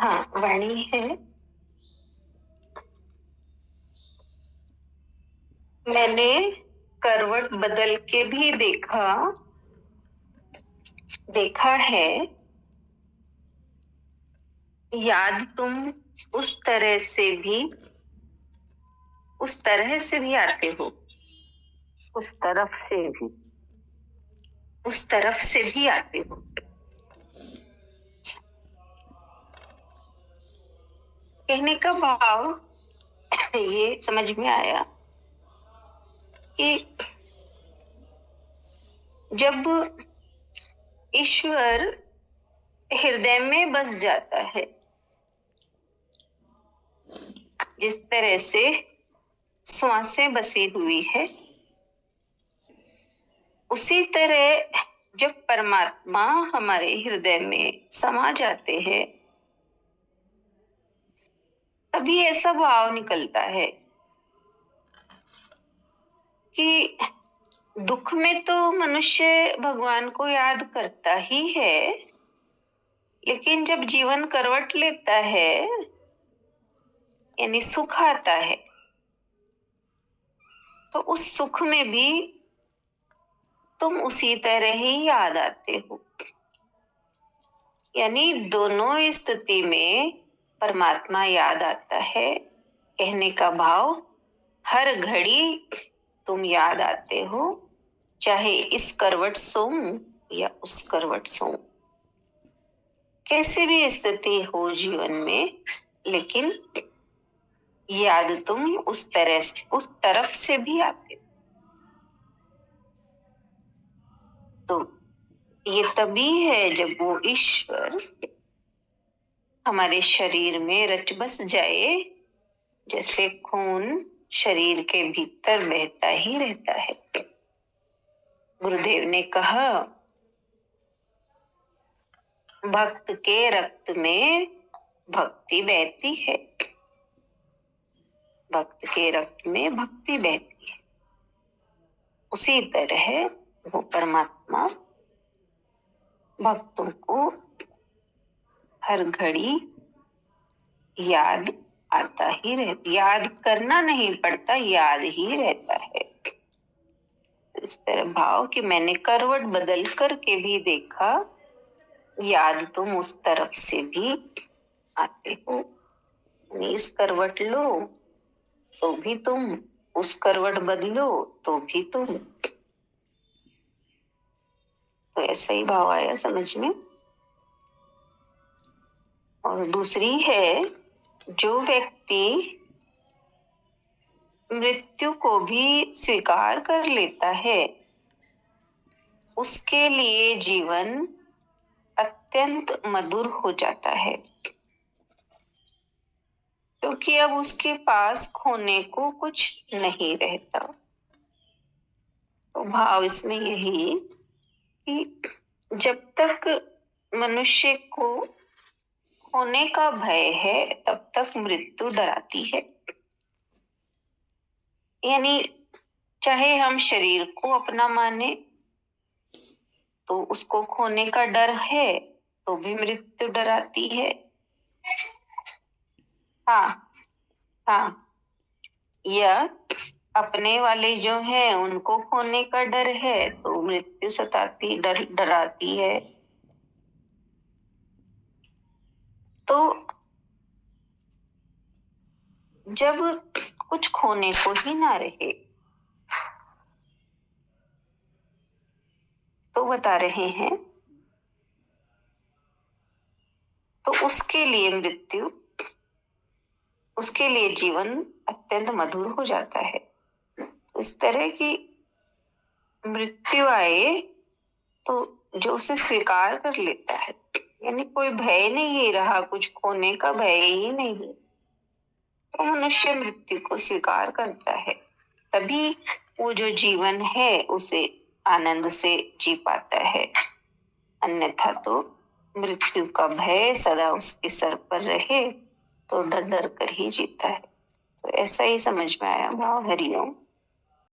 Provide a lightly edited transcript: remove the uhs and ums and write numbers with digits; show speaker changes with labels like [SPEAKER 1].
[SPEAKER 1] हाँ, वाणी है। मैंने करवट बदल के भी देखा है। याद तुम उस तरह से भी आते हो। उस तरफ से भी आते हो। कहने का भाव ये समझ में आया कि जब ईश्वर हृदय में बस जाता है, जिस तरह से श्वासें बसी हुई है, उसी तरह जब परमात्मा हमारे हृदय में समा जाते हैं, तभी ऐसा भाव निकलता है कि दुख में तो मनुष्य भगवान को याद करता ही है, लेकिन जब जीवन करवट लेता है, यानी सुख आता है, तो उस सुख में भी तुम उसी तरह ही याद आते हो। यानी दोनों स्थिति में परमात्मा याद आता है। कहने का भाव, हर घड़ी तुम याद आते हो, चाहे इस करवट सोऊं या उस करवट सोऊं, कैसी भी स्थिति हो जीवन में, लेकिन याद तुम उस तरफ से भी आते हो। तो ये तभी है जब वो ईश्वर हमारे शरीर में रच बस जाए, जैसे खून शरीर के भीतर बहता ही रहता है। गुरुदेव ने कहा, भक्त के रक्त में भक्ति बहती है। भक्त के रक्त में भक्ति बहती है। उसी तरह वो परमात्मा भक्तों को हर घड़ी याद आता ही रहता, याद करना नहीं पड़ता, याद ही रहता है। इस तरह भाव कि मैंने करवट बदल करके भी देखा, याद तुम उस तरफ से भी आते हो। इस करवट लो तो भी तुम, उस करवट बदलो तो भी तुम। तो ऐसा ही भाव आया समझ में। और दूसरी है, जो व्यक्ति मृत्यु को भी स्वीकार कर लेता है, उसके लिए जीवन अत्यंत मधुर हो जाता है, क्योंकि अब उसके पास खोने को कुछ नहीं रहता। तो भाव इसमें यही कि जब तक मनुष्य को खोने का भय है, तब तक मृत्यु डराती है। यानी चाहे हम शरीर को अपना माने, तो उसको खोने का डर है, तो भी मृत्यु डराती है। हाँ, या अपने वाले जो है उनको खोने का डर है, तो मृत्यु सताती, डराती है। तो जब कुछ खोने को ही ना रहे, तो बता रहे हैं, तो उसके लिए मृत्यु, उसके लिए जीवन अत्यंत मधुर हो जाता है। इस तरह की मृत्यु आए तो जो उसे स्वीकार कर लेता है, यानी कोई भय नहीं रहा, कुछ खोने का भय ही नहीं, तो मनुष्य मृत्यु को स्वीकार करता है, तभी वो जो जीवन है उसे आनंद से जी पाता है। अन्यथा तो मृत्यु का भय सदा उसके सर पर रहे तो डर डर कर ही जीता है। तो ऐसा ही समझ में आया भाव। हरिओम।